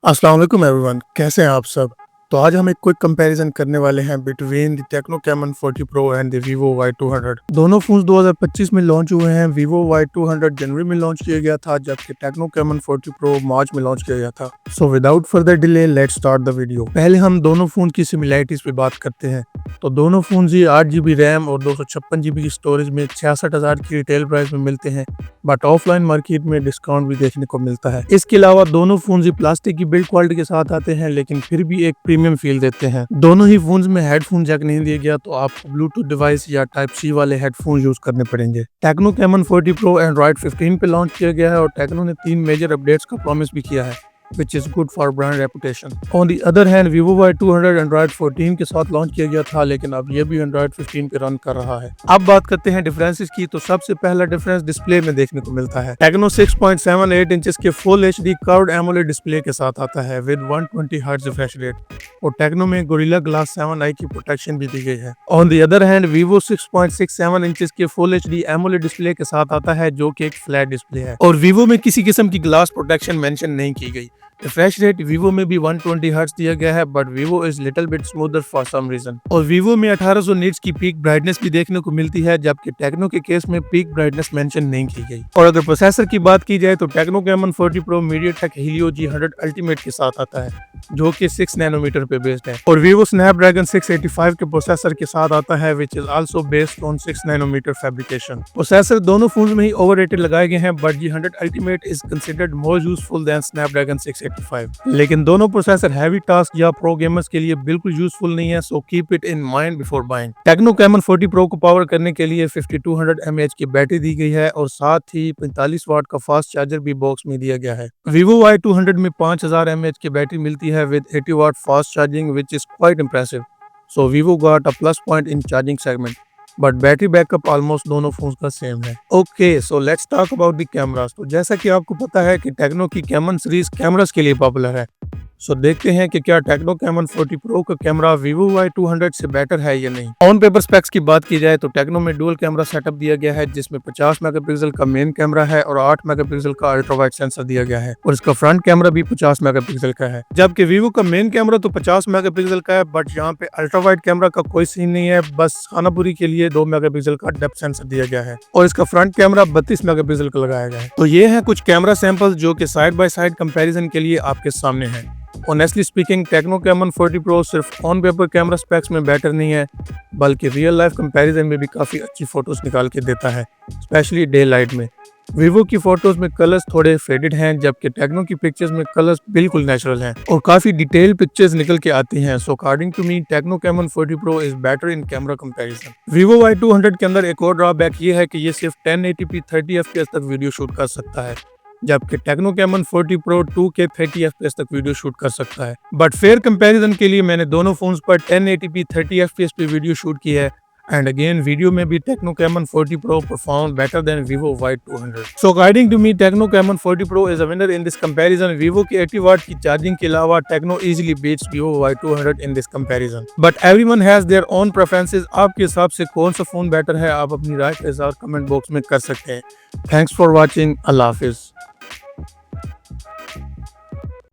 अस्सलाम वालेकुम एवरीवन, कैसे हैं आप सब। तो आज हम एक क्विक कंपैरिजन करने वाले हैं between the techno Camon 40 pro and the Vivo Y200। दोनों फोन्स 2025 में लॉन्च हुए हैं। वीवो Y200 जनवरी में लॉन्च किया गया था, जबकि टेक्नो कैमन 40 प्रो मार्च में लॉन्च किया गया था। So without further delay let's start the video. पहले हम दोनों फोन की सिमिलैरिटीज पे बात करते हैं। तो दोनों फोन ही 8 GB रैम और 256 GB की स्टोरेज में 66,000 की रिटेल प्राइस में मिलते हैं, बट ऑफलाइन मार्केट में डिस्काउंट भी देखने को मिलता है। इसके अलावा दोनों फोन ही प्लास्टिक की बिल्ड क्वालिटी के साथ आते हैं, लेकिन फिर भी एक प्रीमियम फील देते हैं। दोनों ही फोन्स में हेडफोन जैक नहीं दिया गया, तो आपको ब्लूटूथ डिवाइस या टाइप सी वाले हेडफोन यूज करने पड़ेंगे। टेक्नो कैमन 40 प्रो एंड्रॉइड 15 पे लॉन्च किया गया है और टेक्नो ने 3 मेजर अपडेट्स का प्रॉमिस भी किया है, which is good for brand reputation. On the other hand, Vivo Y200 Android 14 के साथ लॉन्च किया गया था, लेकिन अब ये भी Android 15 पे रन कर रहा है। अब बात करते हैं डिफरेंसेस की। तो सबसे पहला डिफरेंस डिस्प्ले में देखने को मिलता है। टेक्नो 6.78 इंचेस के full HD curved AMOLED display के साथ आता है विद 120 हर्ट्ज रिफ्रेश रेट, और टेक्नो में गोरिल्ला ग्लास 7i की प्रोटेक्शन भी दी गई है। On the other hand, Vivo 6.67 inches के फुल HD एमोलेड डिस्प्ले के साथ आता है, जो कि एक फ्लैट डिस्प्ले है, और Vivo में किसी किस्म की ग्लास प्रोटेक्शन मेंशन नहीं की गई। रिफ्रेश रेट Vivo में भी 120 हर्ट्ज दिया गया है, but Vivo is little bit smoother for some reason. और Vivo में 1800 निट्स की पीक ब्राइटनेस भी देखने को मिलती है, जबकि टेक्नो के केस में पीक ब्राइटनेस मेंशन नहीं की गई। और अगर प्रोसेसर की बात की जाए तो techno Camon 40 pro MediaTek Helio G100 ultimate के साथ आता है, जो कि 6 नैनोमीटर पे बेस्ड है, और Vivo Snapdragon 685 के प्रोसेसर के साथ आता है, which is also based on 6 nanometre fabrication. Processor दोनों फोन में ही ओवररेटेड लगाए गए हैं, but G100 ultimate is considered more useful than Snapdragon 685। लेकिन दोनों प्रोसेसर हैवी टास्क या प्रो गेमर्स के लिए बिल्कुल यूजफुल नहीं है, so keep it in mind before buying. Tecno Camon 40 pro को पावर करने के लिए 5200 mAh की बैटरी दी गई है, और साथ ही 45 वाट का फास्ट चार्जर भी बॉक्स में दिया गया है। Vivo Y200 में 5000 mAh की बैटरी मिलती है with 80 watt fast charging, which is quite impressive. So Vivo got a plus point in charging segment, but battery backup almost दोनों फोन्स का सेम है। Okay, so let's talk about the cameras. तो जैसा कि आपको पता है कि टेक्नो की कैमन सीरीज कैमरास के लिए पॉपुलर है, सो देखते हैं कि क्या टेक्नो कैमन 40 प्रो का कैमरा Vivo Y200 से बेटर है या नहीं। ऑन पेपर स्पेक्स की बात की जाए तो टेक्नो में डुअल कैमरा सेटअप दिया गया है, जिसमें 50 मेगापिक्सल का मेन कैमरा है और 8 मेगापिक्सल का अल्ट्रा वाइड सेंसर दिया गया है, और इसका फ्रंट कैमरा भी 50 मेगापिक्सल का है। जबकि Vivo का मेन कैमरा तो 50 मेगापिक्सल का है, बट यहाँ पे अल्ट्रा वाइड कैमरा का कोई सीन नहीं है, बस खानापुरी के लिए 2 मेगापिक्सल का डेप्थ सेंसर दिया गया है, और इसका फ्रंट कैमरा 32 मेगापिक्सल का लगाया गया है। तो ये है कुछ कैमरा सैंपल्स जो कि साइड बाय साइड कंपैरिजन के लिए आपके सामने हैं। Honestly speaking, techno Camon 40 pro सिर्फ ऑन पेपर कैमरा स्पेक्स में बेटर नहीं है, बल्कि रियल लाइफ कंपैरिजन में भी काफ़ी अच्छी फोटोज निकाल के देता है, स्पेशली डे लाइट में। Vivo की फोटोज में कलर्स थोड़े फेडेड हैं, जबकि टेक्नो की पिक्चर्स में कलर्स बिल्कुल नेचुरल हैं और काफ़ी डिटेल पिक्चर्स निकल के आती हैं। So according to me, Tecno Camon 40 pro is better in camera comparison. Vivo Y200 के अंदर एक और ड्रॉबैक ये है कि ये सिर्फ 1080p 30 fps तक वीडियो शूट कर सकता है, जबकि techno Camon 40 pro 2K 30 fps तक वीडियो शूट कर सकता है। बट फेयर कंपैरिजन के लिए मैंने दोनों फोन्स पर 1080p 30 fps पे वीडियो शूट की है, एंड अगेन वीडियो में भी Tecno Camon 40 pro perform better than Vivo Y200। So according to me, Tecno Camon 40 pro is a winner in this comparison. Vivo की 80 वाट की charging के अलावा Tecno easily beats Vivo Y200 in this comparison. But everyone has their own preferences. आपके हिसाब से कौन सा phone better है, आप अपनी राय का इज़हार कमेंट बॉक्स में कर सकते हैं। Thanks for watching. Allah Hafiz.